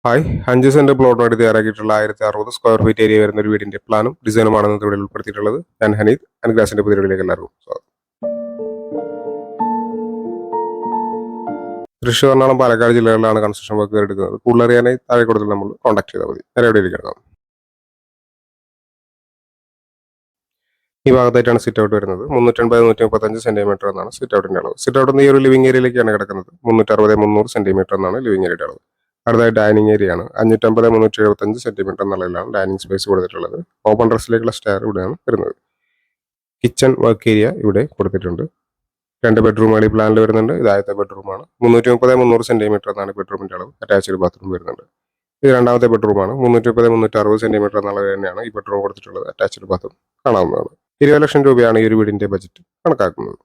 Hi 5 saint plot വേണ്ടി തയ്യാറാക്കിയിട്ടുള്ള 1060 square feet area വരുന്ന ഒരു വീടിന്റെ പ്ലാനും ഡിസൈനുമാണ് ഇവിടെ ഉൾപ്പെടുത്തിയിട്ടുള്ളത്. ഞാൻ ഹനീദ്. അൻഗ്ലാസിന്റെ പുതിയ വീഡിയോയിലേക്ക് എല്ലാവർക്കും സ്വാഗതം. തൃശ്ശൂർ, എറണാകുളം, പാലക്കാട് ജില്ലകളിലാണ് കൺസ്ട്രക്ഷൻ വർക്ക് എടുക്കുന്നത്. കൂടുതൽ അറിയാനായി താഴെ കൊടുത്ത് നമ്മൾ കോൺടാക്ട് ചെയ്താൽ മതി. നേരെ എവിടെയിലേക്ക് കിടക്കാം. ഈ ഭാഗത്തായിട്ടാണ് സിറ്റ് ഔട്ട് വരുന്നത്. 380-135 സെന്റിമീറ്റർ എന്നാണ് സിറ്റ് ഔട്ടിന്റെ അളവ്. സിറ്റ് ഔട്ട് ഈ ഒരു ലിവിംഗ് ഏരിയയിലേക്കാണ് കിടക്കുന്നത്. 360-300 സെന്റിമീറ്റർ എന്നാണ് ലിവിംഗ് ഏരിയയുടെ അളവ്. അടുത്തായി ഡൈനിങ് ഏരിയ ആണ്. 550-375 സെന്റിമീറ്റർ എന്നുള്ളതിലാണ് ഡൈനിങ് സ്പേസ് കൊടുത്തിട്ടുള്ളത്. ഓപ്പൺ ടെറസിലേക്കുള്ള സ്റ്റെയർ ഇവിടെയാണ് വരുന്നത്. കിച്ചൺ വർക്ക് ഏരിയ ഇവിടെ കൊടുത്തിട്ടുണ്ട്. 2 ബെഡ്റൂമുകൾ ഈ പ്ലാനിൽ വരുന്നുണ്ട്. ഇത് ആദ്യത്തെ ബെഡ്റൂമാണ്. 330-300 സെന്റിമീറ്റർ എന്നാണ് ബെഡ്റൂമിന്റെ അളവ്. അറ്റാച്ച്ഡ് ബാത്റൂം വരുന്നുണ്ട്. ഇത് രണ്ടാമത്തെ ബെഡ്റൂമാണ്. 330-360 സെന്റിമീറ്റർ എന്നുള്ളത് തന്നെയാണ് ഈ ബെഡ്റൂം കൊടുത്തിട്ടുള്ളത്. അറ്റാച്ച്ഡ് ബാത്റൂം കാണാവുന്നതാണ്. 20 ലക്ഷം രൂപയാണ് ഈ ഒരു വീടിന്റെ ബജറ്റ് കണക്കാക്കുന്നത്.